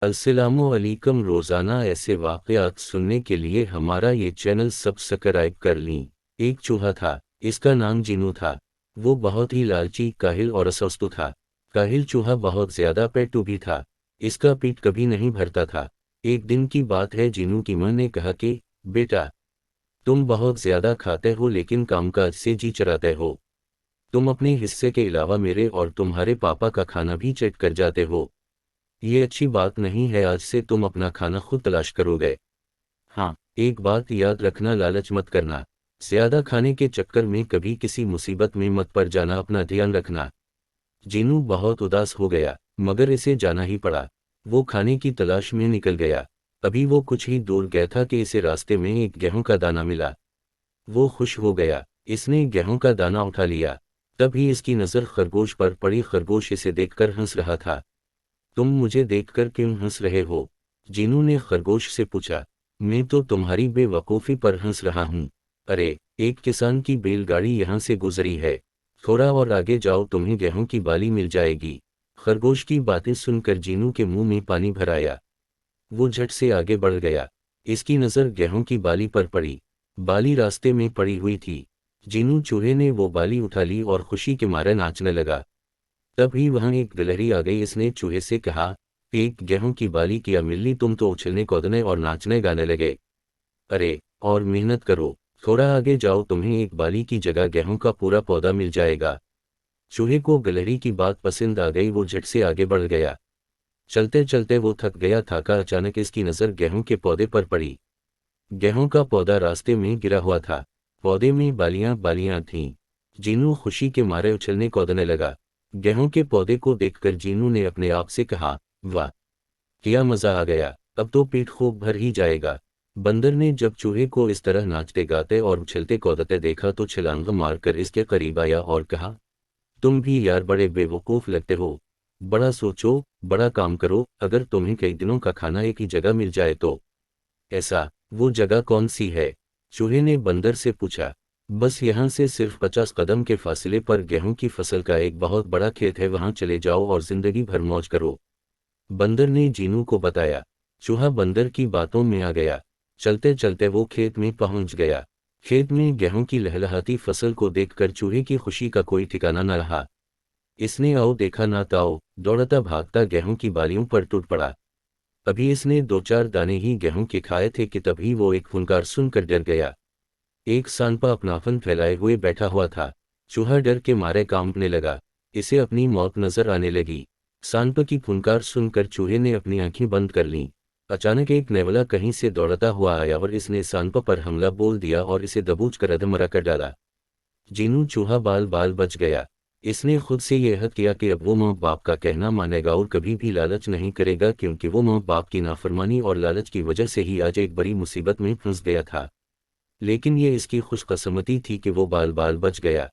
अस्सलामुअलैकुम। रोज़ाना ऐसे वाक़यात सुनने के लिए हमारा ये चैनल सब्सक्राइब कर लें। एक चूहा था, इसका नाम जीनू था। वो बहुत ही लालची, काहिल और अस्वस्थ था। काहिल चूहा बहुत ज़्यादा पेटू भी था। इसका पेट कभी नहीं भरता था। एक दिन की बात है, जीनू की माँ ने कहा कि बेटा, तुम बहुत ज़्यादा खाते हो लेकिन कामकाज से जी चराते हो। तुम अपने हिस्से के अलावा मेरे और तुम्हारे पापा का खाना भी चट कर जाते हो। ये अच्छी बात नहीं है। आज से तुम अपना खाना खुद तलाश करोगे। हाँ, एक बात याद रखना, लालच मत करना। ज्यादा खाने के चक्कर में कभी किसी मुसीबत में मत पड़ जाना, अपना ध्यान रखना। जीनू बहुत उदास हो गया, मगर इसे जाना ही पड़ा। वो खाने की तलाश में निकल गया। अभी वो कुछ ही दूर गया था कि इसे रास्ते में एक गेहूं का दाना मिला। वो खुश हो गया। इसने गेहूं का दाना उठा लिया। तभी इसकी नज़र खरगोश पर पड़ी। खरगोश इसे देखकर हंस रहा था। तुम मुझे देखकर क्यों हंस रहे हो? जीनू ने खरगोश से पूछा। मैं तो तुम्हारी बेवकूफ़ी पर हंस रहा हूँ। अरे, एक किसान की बैलगाड़ी यहाँ से गुजरी है। थोड़ा और आगे जाओ, तुम्हें गेहूं की बाली मिल जाएगी। खरगोश की बातें सुनकर जीनू के मुंह में पानी भर आया। वो झट से आगे बढ़ गया। इसकी नज़र गेहूं की बाली पर पड़ी। बाली रास्ते में पड़ी हुई थी। जीनू चूहे ने वो बाली उठा ली और खुशी के मारे नाचने लगा। तभी वहां एक गिलहरी आ गई। इसने चूहे से कहा, एक गेहूं की बाली किया मिली, तुम तो उछलने कूदने और नाचने गाने लगे। अरे, और मेहनत करो, थोड़ा आगे जाओ, तुम्हें एक बाली की जगह गेहूं का पूरा पौधा मिल जाएगा। चूहे को गिलहरी की बात पसंद आ गई। वो झट से आगे बढ़ गया। चलते चलते वो थक गया। थाका अचानक इसकी नज़र गेहूं के पौधे पर पड़ी। गेहूं का पौधा रास्ते में गिरा हुआ था। पौधे में बालियां बालियां थीं। जीनू खुशी के मारे उछलने कूदने लगा। गेहूं के पौधे को देखकर जीनू ने अपने आप से कहा, वाह, क्या मजा आ गया, अब तो पेट खूब भर ही जाएगा। बंदर ने जब चूहे को इस तरह नाचते गाते और उछलते कूदते देखा तो छलांग मारकर इसके करीब आया और कहा, तुम भी यार बड़े बेवकूफ लगते हो। बड़ा सोचो, बड़ा काम करो, अगर तुम्हें कई दिनों का खाना एक ही जगह मिल जाए तो। ऐसा, वो जगह कौन सी है? चूहे ने बंदर से पूछा। बस यहाँ से सिर्फ 50 कदम के फासले पर गेहूं की फसल का एक बहुत बड़ा खेत है, वहां चले जाओ और जिंदगी भर मौज करो। बंदर ने जीनू को बताया। चूहा बंदर की बातों में आ गया। चलते चलते वो खेत में पहुंच गया। खेत में गेहूं की लहलहाती फसल को देखकर चूहे की खुशी का कोई ठिकाना न रहा। इसने आओ देखा ना ताओ, दौड़ता भागता गेहूं की बालियों पर टूट पड़ा। अभी इसने दो चार दाने ही गेहूं के खाए थे कि तभी वो एक फुनकार सुनकर डर गया। एक सांपा अपना फन फैलाए हुए बैठा हुआ था। चूहा डर के मारे कांपने लगा। इसे अपनी मौत नजर आने लगी। सांप की फुनकार सुनकर चूहे ने अपनी आंखें बंद कर लीं। अचानक एक नेवला कहीं से दौड़ता हुआ आया और इसने सांप पर हमला बोल दिया और इसे दबोच कर अधमरा कर डाला। जीनू चूहा बाल बाल बच गया। इसने खुद से यह हद किया कि अब वो माँ बाप का कहना मानेगा और कभी भी लालच नहीं करेगा, क्योंकि वो माँ बाप की नाफरमानी और लालच की वजह से ही आज एक बड़ी मुसीबत में फंस गया था। लेकिन ये इसकी खुशकिस्मती थी कि वो बाल बाल बच गया।